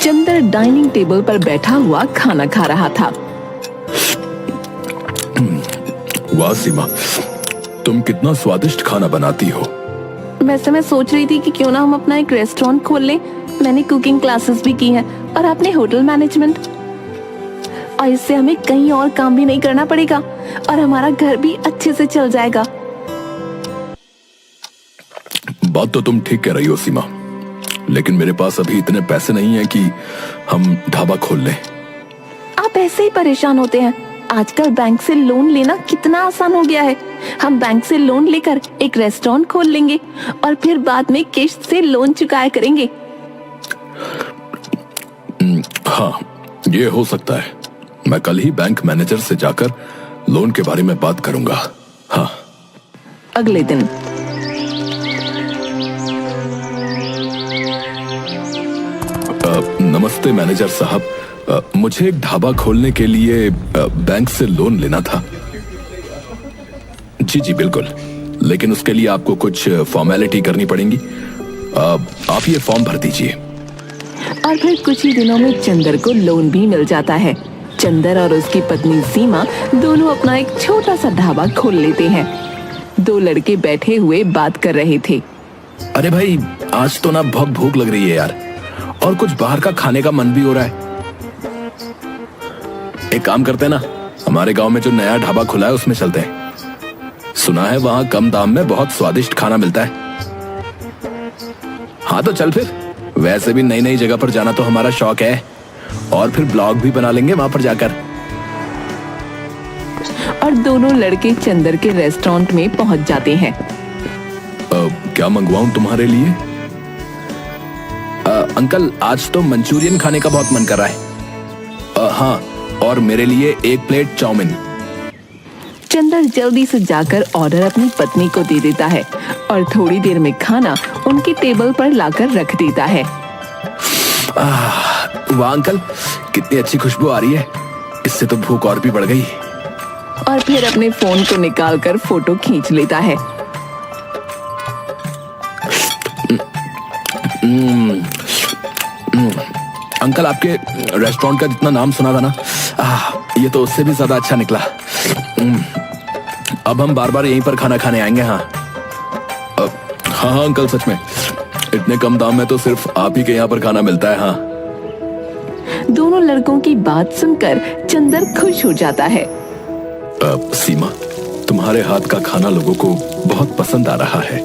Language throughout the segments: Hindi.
चंदर डाइनिंग टेबल पर बैठा हुआ खाना खा रहा था। वाह सीमा, तुम कितना स्वादिष्ट खाना बनाती हो। वैसे मैं सोच रही थी कि क्यों ना हम अपना एक रेस्टोरेंट खोल लें। मैंने कुकिंग क्लासेस भी की हैं और आपने होटल मैनेजमेंट, और इससे हमें कहीं और काम भी नहीं करना पड़ेगा और हमारा घर भी अच्छे से चल जाएगा। बात तो तुम ठीक कह रही हो सीमा, लेकिन मेरे पास अभी इतने पैसे नहीं हैं कि हम ढाबा खोल लें। आप ऐसे ही परेशान होते हैं। आजकल बैंक से लोन लेना कितना आसान हो गया है। हम बैंक से लोन लेकर एक रेस्टोरेंट खोल लेंगे और फिर बाद में किश्त से लोन चुकाया करेंगे। हाँ, ये हो सकता है। मैं कल ही बैंक मैनेजर से जाकर लोन के बारे में बात करूंगा। हाँ। अगले दिन नमस्ते मैनेजर साहब, मुझे एक ढाबा खोलने के लिए बैंक से लोन लेना था। जी जी बिल्कुल, लेकिन उसके लिए आपको कुछ फॉर्मेलिटी करनी पड़ेंगी। आप ये फॉर्म भर दीजिए। और फिर कुछ ही दिनों में चंदर को लोन भी मिल जाता है। चंदर और उसकी पत्नी सीमा दोनों अपना एक छोटा सा ढाबा खोल लेते हैं। दो लड़के बैठे हुए बात कर रहे थे। अरे भाई, आज तो ना बहुत भूख लग रही है यार, और कुछ बाहर का खाने का मन भी हो रहा है। एक काम करते हैं ना, हमारे गांव में जो नया ढाबा खुला है उसमें चलते हैं। सुना है वहां कम दाम में बहुत स्वादिष्ट खाना मिलता है। हाँ तो चल फिर, वैसे भी नई नई जगह पर जाना तो हमारा शौक है, और फिर ब्लॉग भी बना लेंगे वहां पर जाकर। और दोनों लड़के चंदर के रेस्टोरेंट में पहुंच जाते हैं। क्या मंगवाऊं तुम्हारे लिए? अंकल, आज तो मंचूरियन खाने का बहुत मन कर रहा है। हाँ, और मेरे लिए एक प्लेट चाउमीन। चंदर जल्दी से जाकर ऑर्डर अपनी पत्नी को दे देता है और थोड़ी देर में खाना उनकी टेबल पर लाकर रख देता है। वाह अंकल, कितनी अच्छी खुशबू आ रही है। इससे तो भूख और भी बढ़ गई। और फिर अपने फोन को निकालकर फोटो खींच लेता है। अंकल, आपके रेस्टोरेंट का जितना नाम सुना था ना, ये तो उससे भी ज्यादा अच्छा निकला। अब हम बार बार यहीं पर खाना खाने आएंगे। हाँ हाँ अंकल, सच में इतने कम दाम में तो सिर्फ आप ही के यहाँ पर खाना मिलता है। हाँ। दोनों लड़कों की बात सुनकर चंदर खुश हो जाता है। सीमा, तुम्हारे हाथ का खाना लोगों को बहुत पसंद आ रहा है।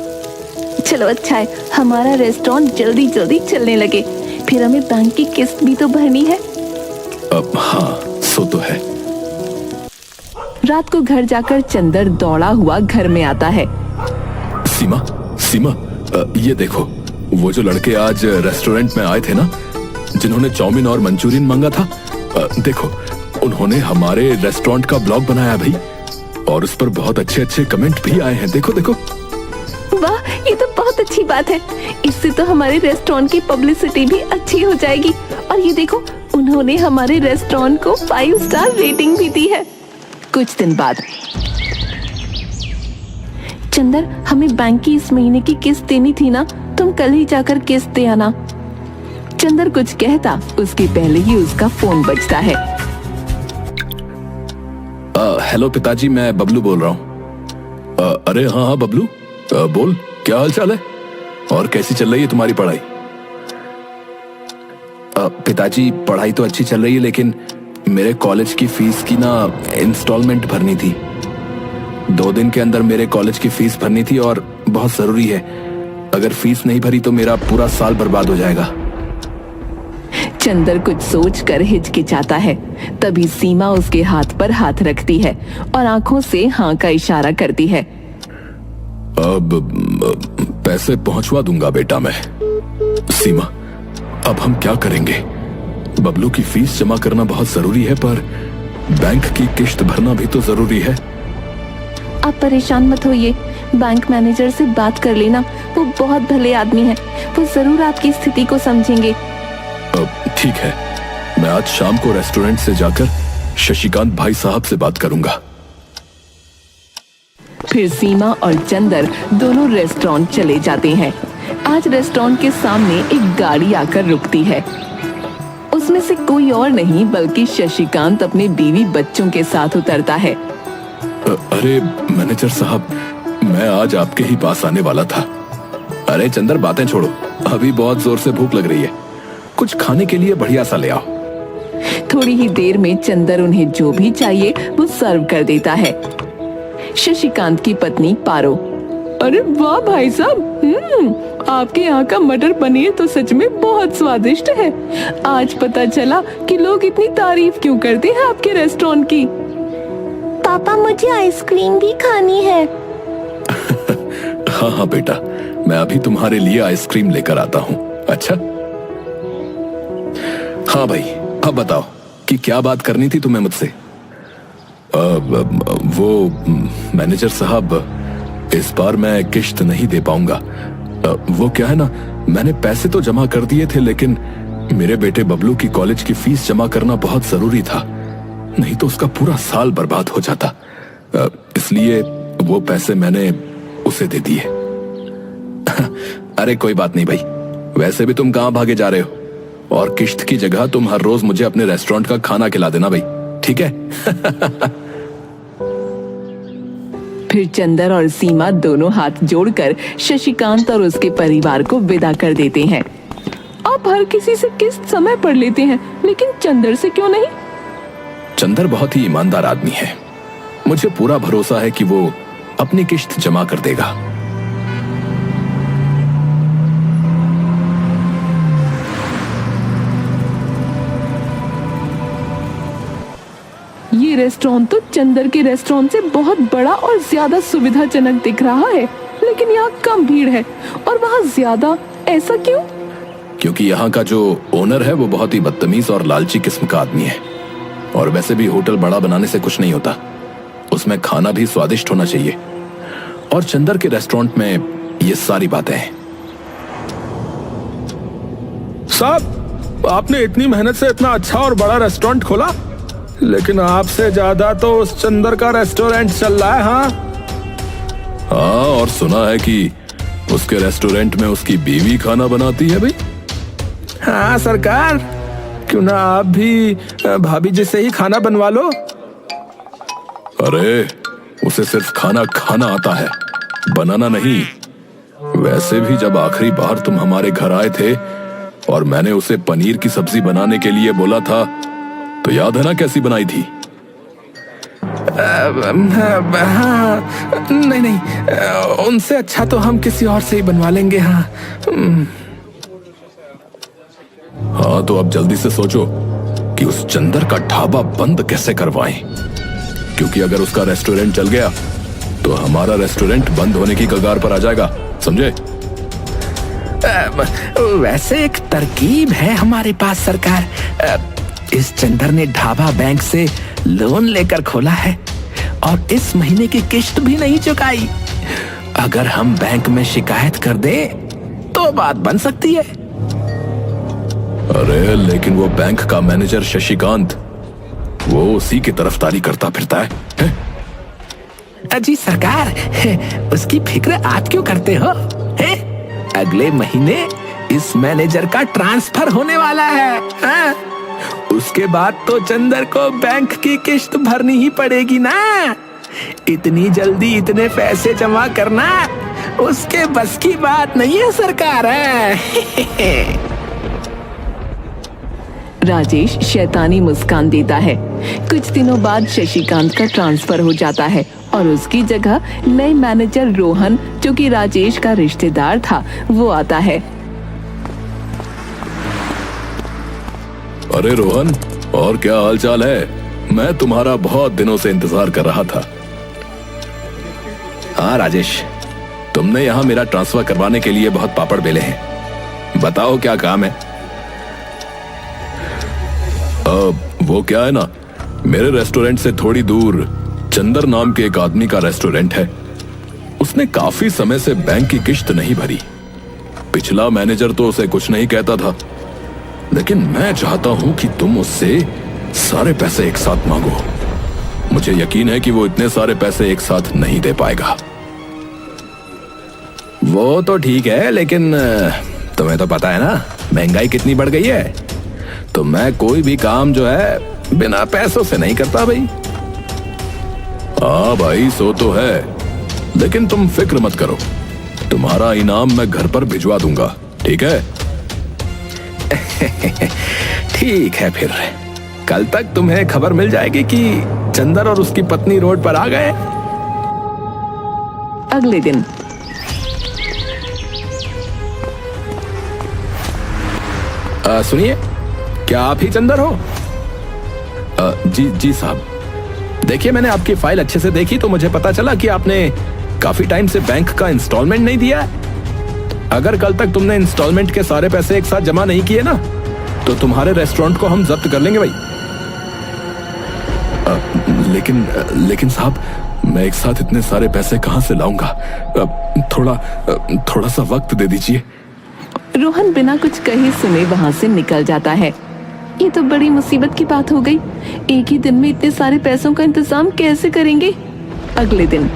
चलो अच्छा है, हमारा रेस्टोरेंट जल्दी जल्दी चलने लगे, फिर हमें बैंक की किस्त भी तो भरनी है। हाँ, सो तो है। रात को घर जाकर चंदर दौड़ा हुआ घर में आता है। सीमा, सीमा, ये देखो, वो जो लड़के आज रेस्टोरेंट में आए थे ना, जिन्होंने चाउमीन और मंचूरियन मांगा था, देखो उन्होंने हमारे रेस्टोरेंट का ब्लॉग बनाया भाई, और उस पर बहुत अच्छे अच्छे कमेंट भी आए हैं। देखो देखो। वाह, ये तो बहुत अच्छी बात है। इससे तो हमारे रेस्टोरेंट की पब्लिसिटी भी अच्छी हो जाएगी। और ये देखो, उन्होंने हमारे रेस्टोरेंट को 5 स्टार रेटिंग भी दी है। कुछ दिन बाद, चंदर, हमें बैंक की इस महीने की किस्त देनी थी ना, तुम कल ही जाकर किस्त दे आना। चंदर कुछ कहता उसके पहले ही उसका फोन बजता है। हेलो पिताजी, मैं बबलू बोल रहा हूँ। अरे हाँ हाँ बबलू, बोल, क्या हाल चाल है और कैसी चल रही है तुम्हारी पढ़ाई? पिताजी, पढ़ाई तो अच्छी चल रही है, लेकिन मेरे कॉलेज की फीस की ना इंस्टॉलमेंट भरनी थी। 2 दिन के अंदर मेरे कॉलेज की फीस भरनी थी और बहुत जरूरी है। अगर फीस नहीं भरी तो मेरा पूरा साल बर्बाद हो जाएगा। चंदर कुछ सोचकर हिचकिचाता है। तभी सीमा उसके हाथ पर हाथ रखती है और आंखों से हाँ का इशारा करती है। अब पैसे पहुंचवा दूंगा बेटा मैं। सीमा, अब हम क्या करेंगे? बबलू की फीस जमा करना बहुत जरूरी है, पर बैंक की किश्त भरना भी तो जरूरी है। आप परेशान मत होइए, बैंक मैनेजर से बात कर लेना, वो बहुत भले आदमी हैं, वो जरूर आपकी स्थिति को समझेंगे। ठीक है, मैं आज शाम को रेस्टोरेंट से जाकर शशिकांत भाई साहब से बात करूंगा। फिर सीमा और चंदर दोनों रेस्टोरेंट चले जाते हैं। आज रेस्टोरेंट के सामने एक गाड़ी आकर रुकती है। उसमें से कोई और नहीं बल्कि शशिकांत अपने बीवी बच्चों के साथ उतरता है। अरे मैनेजर साहब, मैं आज आपके ही पास आने वाला था। अरे चंदर, बातें छोड़ो, अभी बहुत जोर से भूख लग रही है, कुछ खाने के लिए बढ़िया सा ले आओ। थोड़ी ही देर में चंदर उन्हें जो भी चाहिए वो सर्व कर देता है। शशिकांत की पत्नी पारो, अरे वाह भाई साहब, आपके यहाँ का मटर पनीर तो सच में बहुत स्वादिष्ट है। आज पता चला कि लोग इतनी तारीफ क्यों करते हैं आपके रेस्टोरेंट की। पापा, मुझे आइसक्रीम भी खानी है। हाँ हाँ बेटा, मैं अभी तुम्हारे लिए आइसक्रीम लेकर आता हूँ। अच्छा हाँ भाई, अब बताओ कि क्या बात करनी थी तुम्हें मुझसे। वो मैनेजर साहब, इस बार मैं किश्त नहीं दे पाऊंगा। वो क्या है ना, मैंने पैसे तो जमा कर दिए थे, लेकिन मेरे बेटे बबलू की कॉलेज की फीस जमा करना बहुत जरूरी था, नहीं तो उसका पूरा साल बर्बाद हो जाता। इसलिए वो पैसे मैंने उसे दे दिए। अरे कोई बात नहीं भाई, वैसे भी तुम कहां भागे जा रहे हो, और किश्त की जगह तुम हर रोज मुझे अपने रेस्टोरेंट का खाना खिला देना भाई, ठीक है? फिर चंदर और सीमा दोनों हाथ जोड़कर शशिकांत और उसके परिवार को विदा कर देते हैं। आप हर किसी से किस्त समय पर लेते हैं, लेकिन चंदर से क्यों नहीं? चंदर बहुत ही ईमानदार आदमी है, मुझे पूरा भरोसा है कि वो अपनी किश्त जमा कर देगा। ये रेस्टोरेंट तो चंदर के रेस्टोरेंट से बहुत बड़ा और ज्यादा सुविधाजनक दिख रहा है, लेकिन यहाँ कम भीड़ है और वहाँ ज्यादा, ऐसा क्यों? क्योंकि यहाँ का जो ओनर है वो बहुत ही बदतमीज और लालची किस्म का आदमी है। और वैसे भी होटल बड़ा बनाने से कुछ नहीं होता, उसमें खाना भी स्वादिष्ट होना चाहिए, और चंदर के रेस्टोरेंट में ये सारी बातें हैं। साहब, आपने इतनी मेहनत से इतना अच्छा और बड़ा रेस्टोरेंट खोला, लेकिन आपसे ज्यादा तो उस चंदर का रेस्टोरेंट चल रहा है। हाँ, और सुना है कि उसके रेस्टोरेंट में उसकी बीवी खाना बनाती है भाई। हाँ सरकार, क्यों ना आप भी भाभी जी से ही खाना बनवा लो। अरे उसे सिर्फ खाना खाना आता है, बनाना नहीं। वैसे भी जब आखिरी बार तुम हमारे घर आए थे और मैंने उसे पनीर की सब्जी बनाने के लिए बोला था, तो याद है ना कैसी बनाई थी? हाँ, नहीं, उनसे अच्छा तो हम किसी और से ही बनवा लेंगे। हाँ हाँ, तो अब जल्दी से सोचो कि उस चंदर का ढाबा बंद कैसे करवाएं, क्योंकि अगर उसका रेस्टोरेंट चल गया तो हमारा रेस्टोरेंट बंद होने की कगार पर आ जाएगा, समझे? वैसे एक तरकीब है हमारे पास सरकार। इस चंदर ने ढाबा बैंक से लोन लेकर खोला है और इस महीने की किश्त भी नहीं चुकाई। अगर हम बैंक में शिकायत कर दें तो बात बन सकती है। अरे लेकिन वो बैंक का मैनेजर शशिकांत, वो उसी की तरफदारी करता फिरता है? जी सरकार, उसकी फिक्र आप क्यों करते हो? अगले महीने इस मैनेजर का ट्रांसफर होने वाला है। हाँ? उसके बाद तो चंदर को बैंक की किश्त भरनी ही पड़ेगी ना। इतनी जल्दी इतने पैसे जमा करना उसके बस की बात नहीं है सरकार। राजेश शैतानी मुस्कान देता है। कुछ दिनों बाद शशिकांत का ट्रांसफर हो जाता है और उसकी जगह नए मैनेजर रोहन, जो कि राजेश का रिश्तेदार था, वो आता है। अरे रोहन, और क्या हालचाल है? मैं तुम्हारा बहुत दिनों से इंतजार कर रहा था। हाँ राजेश, तुमने यहाँ मेरा ट्रांसफर करवाने के लिए बहुत पापड़ बेले हैं, बताओ क्या काम है? वो क्या है ना, मेरे रेस्टोरेंट से थोड़ी दूर चंदर नाम के एक आदमी का रेस्टोरेंट है। उसने काफी समय से बैंक की किश्त नहीं भरी। पिछला मैनेजर तो उसे कुछ नहीं कहता था, लेकिन मैं चाहता हूं कि तुम उससे सारे पैसे एक साथ मांगो। मुझे यकीन है कि वो इतने सारे पैसे एक साथ नहीं दे पाएगा। वो तो ठीक है, लेकिन तुम्हें तो पता है ना महंगाई कितनी बढ़ गई है। तो मैं कोई भी काम जो है बिना पैसों से नहीं करता भाई। हाँ भाई, सो तो है, लेकिन तुम फिक्र मत करो, तुम्हारा इनाम मैं घर पर भिजवा दूंगा, ठीक है? ठीक है, फिर कल तक तुम्हें खबर मिल जाएगी कि चंदर और उसकी पत्नी रोड पर आ गए। अगले दिन सुनिए, क्या आप ही चंदर हो? जी साहब। देखिए, मैंने आपकी फाइल अच्छे से देखी तो मुझे पता चला कि आपने काफी टाइम से बैंक का इंस्टॉलमेंट नहीं दिया है। अगर कल तक तुमने इंस्टॉलमेंट के सारे पैसे एक साथ जमा नहीं किए ना, तो तुम्हारे रेस्टोरेंट को हम जब्त कर लेंगे भाई। लेकिन साहब, मैं एक साथ इतने सारे पैसे कहां से लाऊंगा? थोड़ा सा वक्त दे दीजिए। रोहन बिना कुछ कहे सुने वहां से निकल जाता है। ये तो बड़ी मुसीबत की बात हो गई। एक ही दिन में इतने सारे पैसों का इंतजाम कैसे करेंगे? अगले दिन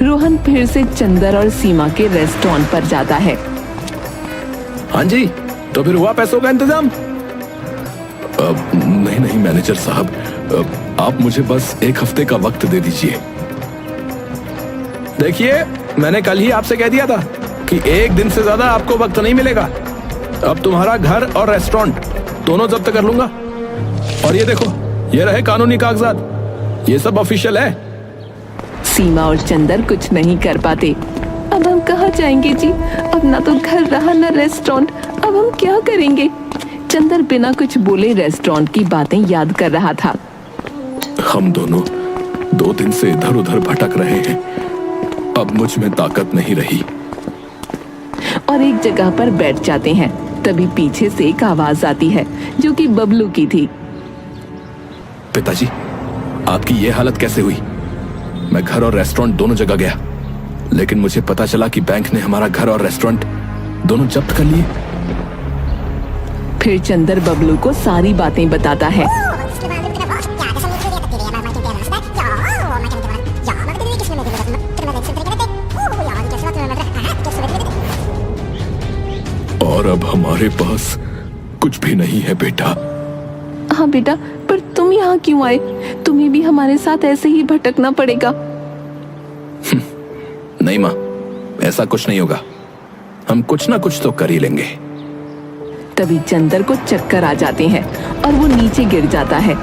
रोहन फिर से चंदर और सीमा के रेस्टोरेंट पर जाता है। हाँ जी, तो फिर हुआ पैसों का इंतजाम? नहीं मैनेजर साहब, आप मुझे बस एक हफ्ते का वक्त दे दीजिए। देखिए, मैंने कल ही आपसे कह दिया था कि एक दिन से ज्यादा आपको वक्त नहीं मिलेगा। अब तुम्हारा घर और रेस्टोरेंट दोनों जब्त कर लूंगा। और ये देखो, ये रहे कानूनी कागजात, ये सब ऑफिशियल है। सीमा और चंदर कुछ नहीं कर पाते। अब हम कहाँ जाएंगे जी? अब ना तो घर रहा ना रेस्टोरेंट, अब हम क्या करेंगे? चंदर बिना कुछ बोले रेस्टोरेंट की बातें याद कर रहा था। हम दोनों 2 दिन से इधर उधर भटक रहे हैं, अब मुझ में ताकत नहीं रही। और एक जगह पर बैठ जाते हैं। तभी पीछे से एक आवाज आती है जो कि बबलू की थी। पिताजी, आपकी ये हालत कैसे हुई? मैं घर और रेस्टोरेंट दोनों जगह गया, लेकिन मुझे पता चला कि बैंक ने हमारा घर और रेस्टोरेंट दोनों जब्त कर लिए। फिर चंदर बबलू को सारी बातें बताता है। और अब हमारे पास कुछ भी नहीं है बेटा। हाँ बेटा, पर तुम यहाँ क्यों आए? तुम्हें भी हमारे साथ ऐसे ही भटकना पड़ेगा। नहीं माँ, ऐसा कुछ नहीं होगा, हम कुछ ना कुछ तो कर ही लेंगे। तभी चंदर को चक्कर आ जाते हैं और वो नीचे गिर जाता है।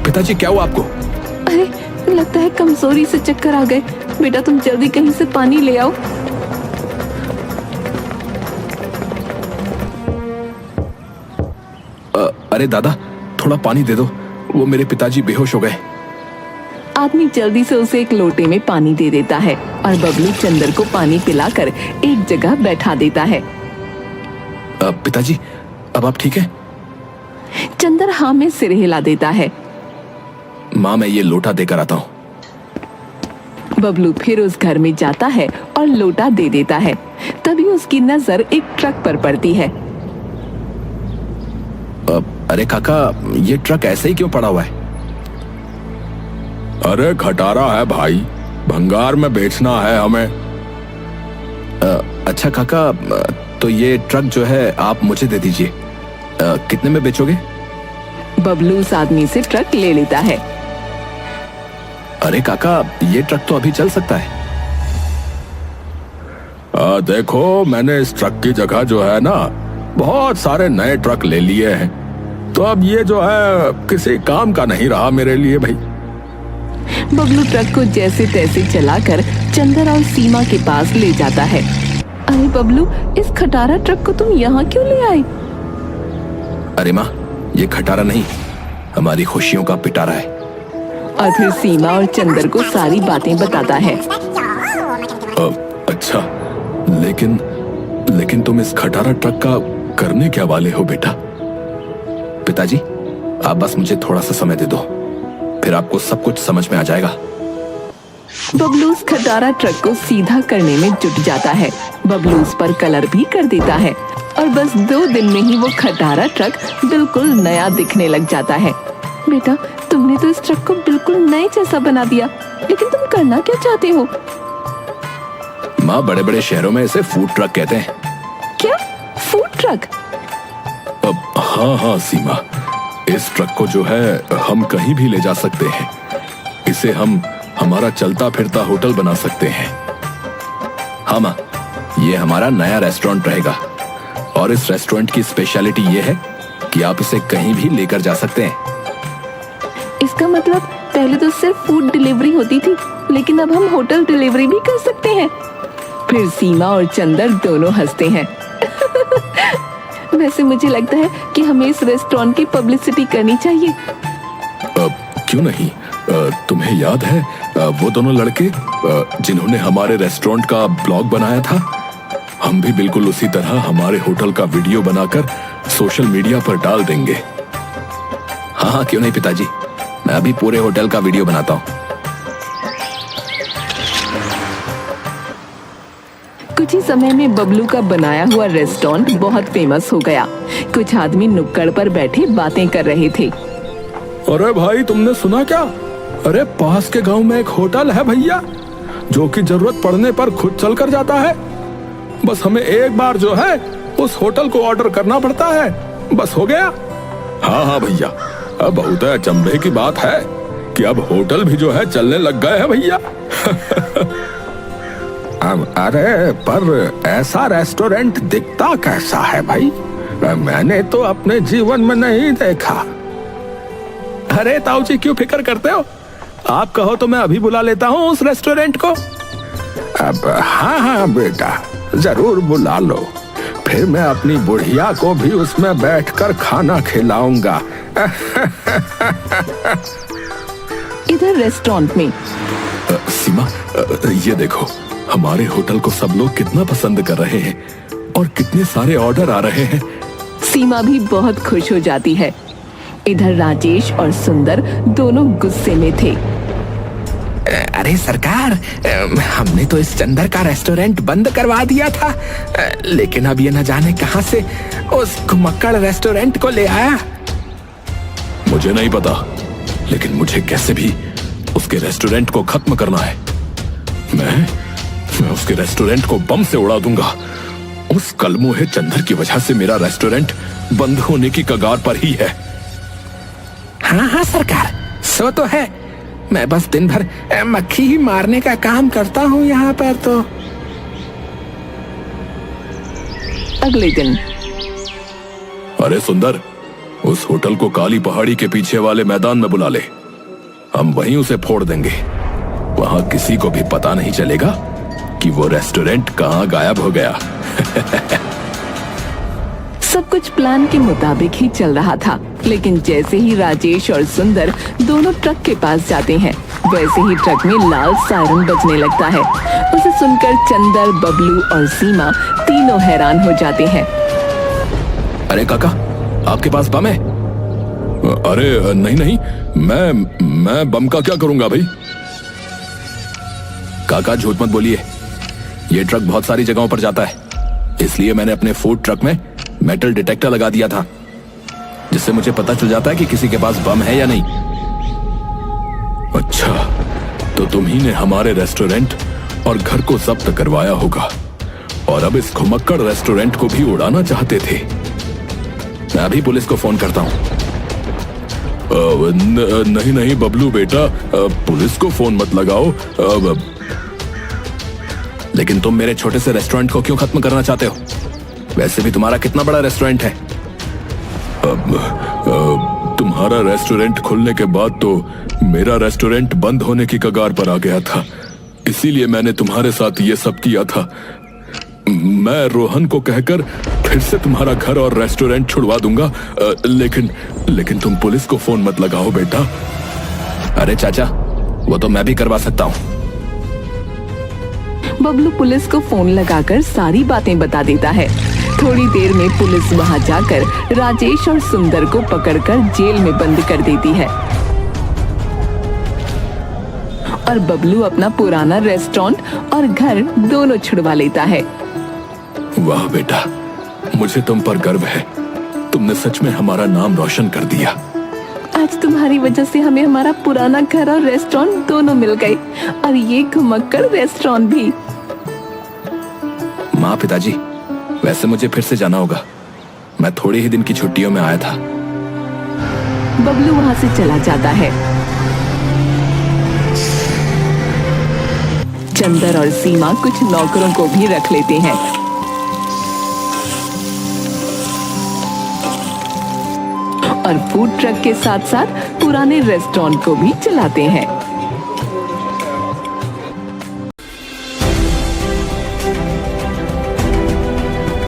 पिताजी क्या हुआ आपको? अरे, लगता है कमजोरी से चक्कर आ गए। बेटा तुम जल्दी कहीं से पानी ले आओ। अरे दादा, थोड़ा पानी दे दो, वो मेरे पिताजी बेहोश हो गए। आदमी जल्दी से उसे एक लोटे में पानी दे देता है और बबलू चंदर को पानी पिलाकर एक जगह बैठा देता है। पिताजी, अब आप ठीक हैं? चंदर हाँ में सिर हिला देता है। माँ, मैं ये लोटा देकर आता हूँ। बबलू फिर उस घर में जाता है और लोटा दे देता है। तभी उसकी नजर एक ट्रक पर पड़ती है। अरे काका, ये ट्रक ऐसे ही क्यों पड़ा हुआ है? अरे खटारा है भाई, भंगार में बेचना है हमें। अच्छा काका, तो ये ट्रक जो है आप मुझे दे दीजिए। कितने में बेचोगे? बबलू उस आदमी से ट्रक ले लेता है। अरे काका, ये ट्रक तो अभी चल सकता है। देखो, मैंने इस ट्रक की जगह जो है ना, बहुत सारे नए ट्रक ले लिए हैं, तो अब ये जो है किसी काम का नहीं रहा मेरे लिए भाई। बबलू ट्रक को जैसे तैसे चलाकर चंदर और सीमा के पास ले जाता है। अरे बबलू, इस खटारा ट्रक को तुम यहाँ क्यों ले आए? अरे माँ, ये खटारा नहीं, हमारी खुशियों का पिटारा है। और फिर सीमा और चंदर को सारी बातें बताता है। अच्छा, लेकिन तुम इस खटारा ट्रक का करने क्या वाले हो बेटा? पिताजी, आप बस मुझे थोड़ा सा समय दे दो, फिर आपको सब कुछ समझ में आ जाएगा। बबलू उस खटारा ट्रक को सीधा करने में जुट जाता है। बबलू उस पर कलर भी कर देता है और बस 2 दिन में ही वो खटारा ट्रक बिल्कुल नया दिखने लग जाता है। बेटा, तुमने तो इस ट्रक को बिल्कुल नए जैसा बना दिया, लेकिन तुम करना क्या चाहते हो? माँ, बड़े बड़े शहरों में इसे फूड ट्रक कहते हैं। क्या? Food truck. हाँ हाँ सीमा, इस ट्रक को जो है हम कहीं भी ले जा सकते हैं। इसे हम हमारा चलता फिरता होटल बना सकते हैं। हाँ माँ, ये हमारा नया रेस्टोरेंट रहेगा और इस रेस्टोरेंट की स्पेशलिटी ये है कि आप इसे कहीं भी लेकर जा सकते हैं। इसका मतलब पहले तो सिर्फ फूड डिलीवरी होती थी, लेकिन अब हम होटल डिलीवरी भी कर सकते हैं। फिर सीमा और चंदर दोनों हंसते हैं। वैसे मुझे लगता है कि हमें इस रेस्टोरेंट की पब्लिसिटी करनी चाहिए। क्यों नहीं? तुम्हें याद है वो दोनों लड़के जिन्होंने हमारे रेस्टोरेंट का ब्लॉग बनाया था? हम भी बिल्कुल उसी तरह हमारे होटल का वीडियो बनाकर सोशल मीडिया पर डाल देंगे। हाँ हाँ, क्यों नहीं पिताजी, मैं अभी पूरे होटल का वीडियो बनाता हूँ। कुछ ही समय में बबलू का बनाया हुआ रेस्टोरेंट बहुत फेमस हो गया। कुछ आदमी नुक्कड़ पर बैठे बातें कर रहे थे। अरे भाई, तुमने सुना क्या? अरे पास के गांव में एक होटल है भैया, जो कि जरूरत पड़ने पर खुद चल कर जाता है। बस हमें एक बार जो है उस होटल को ऑर्डर करना पड़ता है, बस हो गया। हाँ हाँ भैया, अब बहुत अचंभे की बात है कि अब होटल भी जो है चलने लग गए हैं भैया। अरे पर ऐसा रेस्टोरेंट दिखता कैसा है भाई? मैंने तो अपने जीवन में नहीं देखा। अरे ताऊ जी, क्यों फिक्र करते हो? आप कहो तो मैं अभी बुला लेता हूँ उस रेस्टोरेंट को। अब हाँ हाँ बेटा, जरूर बुला लो। फिर मैं अपनी बुढ़िया को भी उसमें बैठकर खाना खिलाऊंगा। इधर रेस्टोरेंट में सीमा, ये देखो, हमारे होटल को सब लोग कितना पसंद कर रहे हैं और कितने सारे ऑर्डर आ रहे हैं। सीमा भी बहुत खुश हो जाती है। इधर राजेश और सुंदर दोनों गुस्से में थे। अरे सरकार, हमने तो इस चंदर का रेस्टोरेंट बंद करवा दिया था, लेकिन अब ये न जाने कहां से उस घुमक्कड़ रेस्टोरेंट को ले आया। मुझे नहीं पता, लेकिन मुझे कैसे भी उसके रेस्टोरेंट को खत्म करना है। मैं उसके रेस्टोरेंट को बम से उड़ा दूंगा। उस कलमुहे चंदर की वजह से मेरा रेस्टोरेंट बंद होने की कगार पर ही है। हाँ हाँ सरकार, सो तो है। मैं बस दिन भर मक्खी ही मारने का काम करता हूँ यहाँ पर तो। अगले दिन अरे सुंदर, उस होटल को काली पहाड़ी के पीछे वाले मैदान में बुला ले। हम वहीं उसे फोड़ देंगे। वहां किसी को भी पता नहीं चलेगा कि वो रेस्टोरेंट कहाँ गायब हो गया। सब कुछ प्लान के मुताबिक ही चल रहा था, लेकिन जैसे ही राजेश और सुंदर दोनों ट्रक के पास जाते हैं, वैसे ही ट्रक में लाल सायरन बजने लगता है। उसे सुनकर चंदर, बबलू और सीमा तीनों हैरान हो जाते हैं। अरे काका, आपके पास बम है? अरे नहीं नहीं, मैं बम का क्या करूंगा भाई? काका झूठ मत बोलिए, ये ट्रक बहुत सारी जगहों पर जाता है, इसलिए मैंने अपने फूड ट्रक में मेटल डिटेक्टर लगा दिया था, जिससे मुझे पता चल जाता है कि किसी के पास बम है या नहीं। अच्छा, तो तुम ही ने हमारे रेस्टोरेंट और घर को जब्त करवाया होगा और अब इस घुमक्कड़ रेस्टोरेंट को भी उड़ाना चाहते थे। मैं अभी पुलिस को फोन करता हूँ। नहीं नहीं बबलू बेटा, पुलिस को फोन मत लगाओ। लेकिन तुम मेरे छोटे से रेस्टोरेंट को क्यों खत्म करना चाहते हो? वैसे भी तुम्हारा कितना बड़ा रेस्टोरेंट है। तुम्हारा रेस्टोरेंट खुलने के बाद तो मेरा रेस्टोरेंट बंद होने की कगार पर आ गया था, इसीलिए मैंने तुम्हारे साथ ये सब किया था। मैं रोहन को कहकर फिर से तुम्हारा घर और रेस्टोरेंट छुड़वा दूंगा, लेकिन तुम पुलिस को फोन मत लगाओ बेटा। अरे चाचा, वो तो मैं भी करवा सकता हूँ। बबलू पुलिस को फोन लगाकर सारी बातें बता देता है। थोड़ी देर में पुलिस वहां जाकर राजेश और सुंदर को पकड़कर जेल में बंद कर देती है और बबलू अपना पुराना रेस्टोरेंट और घर दोनों छुड़वा लेता है। वाह बेटा, मुझे तुम पर गर्व है। तुमने सच में हमारा नाम रोशन कर दिया। आज तुम्हारी वजह से हमें हमारा पुराना घर और रेस्टोरेंट दोनों मिल गए और ये घुमक्कड़ रेस्टोरेंट भी। माँ, पिताजी, वैसे मुझे फिर से जाना होगा। मैं थोड़े ही दिन की छुट्टियों में आया था। बबलू वहां से चला जाता है। चंदर और सीमा कुछ नौकरों को भी रख लेते हैं और फूड ट्रक के साथ साथ पुराने रेस्टोरेंट को भी चलाते हैं।